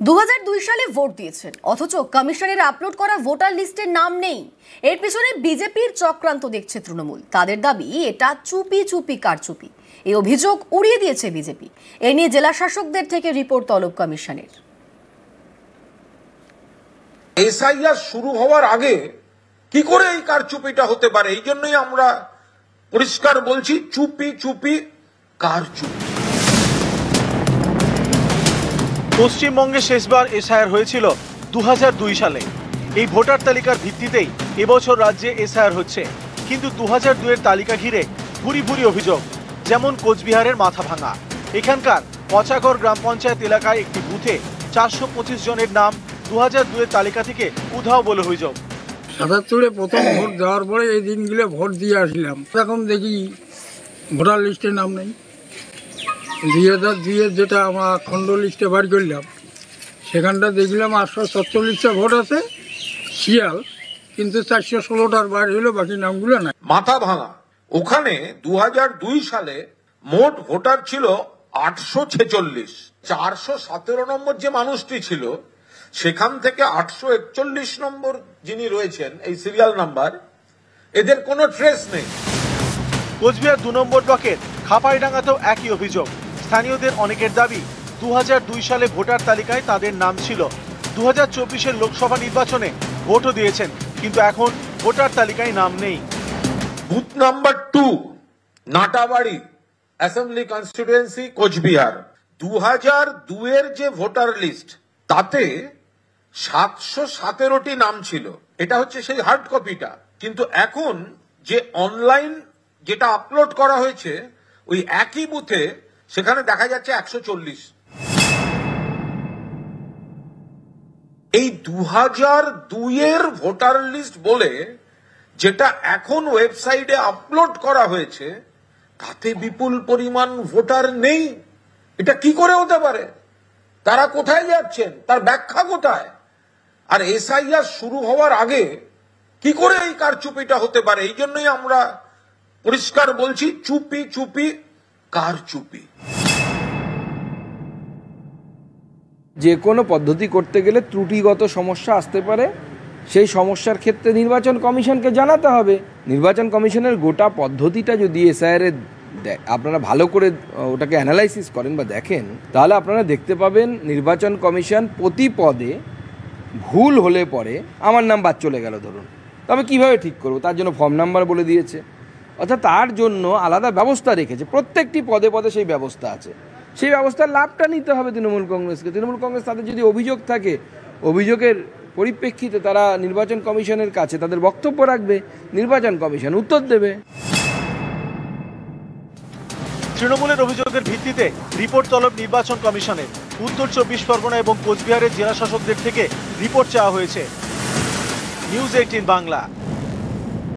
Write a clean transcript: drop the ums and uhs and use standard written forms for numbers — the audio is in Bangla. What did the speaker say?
2002 সালে ভোট দিয়েছেন, অথচ কমিশনের আপলোড করা ভোটার লিস্টের নাম নেই। এর পেছনে বিজেপির চক্রান্ত দেখছে তৃণমূল। তাদের দাবি এটা চুপি চুপি কারচুপি। এই অভিযোগ উড়িয়ে দিয়েছে বিজেপি। এ নিয়ে জেলা শাসকদের থেকে রিপোর্ট তলব কমিশনের। এসআইআর শুরু হওয়ার আগে কি করে এই কারচুপিটা হতে পারে? এই জন্যই আমরা পরিষ্কার বলছি, চুপি চুপি কারচুপি। পশ্চিমবঙ্গে শেষবার এসআইআর হয়েছিল 2002 সালে। এই ভোটার তালিকার ভিত্তিতেই এবছর রাজ্যে এসআইআর হচ্ছে। কিন্তু 2002 এর তালিকা ঘিরে ভুরি ভুরি অভিযোগ, যেমন কোচবিহারের মাথাভাঙা। এখানকার পচাগড় গ্রাম পঞ্চায়েত এলাকায় একটি বুথে 425 জনের নাম 2002 এর তালিকা থেকে উধাও বলে অভিযোগ। 77-এ প্রথম ভোট দেওয়ার পরে এই দিনগুলো ভোট দিয়ে আসলাম, এখন দেখি ভোটার লিস্টে নাম নেই। 2002-এর যেটা আমরা খণ্ড লিস্টে বার করলাম, সেখানটা দেখলাম 847টা ভোট আছে, শিয়াল, কিন্তু 416টার বার হলো, বাকি নামগুলো নাই। মাথাভাঙা, ওখানে 2002 সালে মোট ভোটার ছিল 846। 417 নম্বর যে মানুষটি ছিল, সেখান থেকে 841 নম্বর যিনি রয়েছেন এই সিরিয়াল নাম্বার, এদের কোনো ট্রেস নেই। কোচবিহার 2 নম্বর ব্লকের খাপাইডাঙ্গাতেও একই অভিযোগ। স্থানীয়দের অনেকের দাবি 2002 সালে ভোটার তালিকায় তাদের নাম ছিল। 2024-এর লোকসভা নির্বাচনে ভোটও দিয়েছেন, কিন্তু এখন ভোটার তালিকায় নাম নেই। Booth number 2, Natabari assembly constituency, Cooch Behar. 2002-এর যে ভোটার লিস্ট, তাতে 717টি নাম ছিল। এটা হচ্ছে সেই হার্ড কপিটা। কিন্তু এখন যে অনলাইন যেটা আপলোড করা হয়েছে, ওই একই বুথে সেখানে দেখা যাচ্ছে 140। এই 2002-এর ভোটার লিস্ট বলে যেটা এখন ওয়েবসাইটে আপলোড করা হয়েছে, তাতে বিপুল পরিমাণ ভোটার নেই। এটা কি করে হতে পারে? তারা কোথায় যাচ্ছেন? তার ব্যাখ্যা কোথায়? আর এসআইআর শুরু হওয়ার আগে কি করে এই কারচুপিটা হতে পারে? এই জন্যই আমরা পরিষ্কার বলছি, চুপি চুপি কারচুপি। যে কোনো পদ্ধতি করতে গেলে ত্রুটিগত সমস্যা আসতে পারে। সেই সমস্যার ক্ষেত্রে নির্বাচন কমিশনকে জানাতে হবে। নির্বাচন কমিশনের গোটা পদ্ধতিটা যদি এসআইআর আপনারা ভালো করে ওটাকে অ্যানালাইসিস করেন বা দেখেন, তাহলে আপনারা দেখতে পাবেন নির্বাচন কমিশন প্রতি পদে ভুল হলে পরে আমার নাম বাদ চলে গেল ধরুন, তবে কিভাবে ঠিক করবো তার জন্য ফর্ম নাম্বার বলে দিয়েছে, অর্থাৎ তার জন্য আলাদা ব্যবস্থা রেখেছে। প্রত্যেকটি পদে পদে সেই ব্যবস্থা আছে। সেই ব্যবস্থার লাভটা নিতে হবে তৃণমূল কংগ্রেসকে। তৃণমূল কংগ্রেস তাদের যদি অভিযোগ থাকে, অভিযোগের পরিপ্রেক্ষিতে তারা নির্বাচন কমিশনের কাছে তাদের বক্তব্য রাখবে, নির্বাচন কমিশন উত্তর দেবে। তৃণমূলের অভিযোগের ভিত্তিতে রিপোর্ট তলব নির্বাচন কমিশনের। উত্তর 24 পরগনা এবং কোচবিহারের জেলা শাসকদের থেকে রিপোর্ট চাওয়া হয়েছে। নিউজ 18 বাংলা।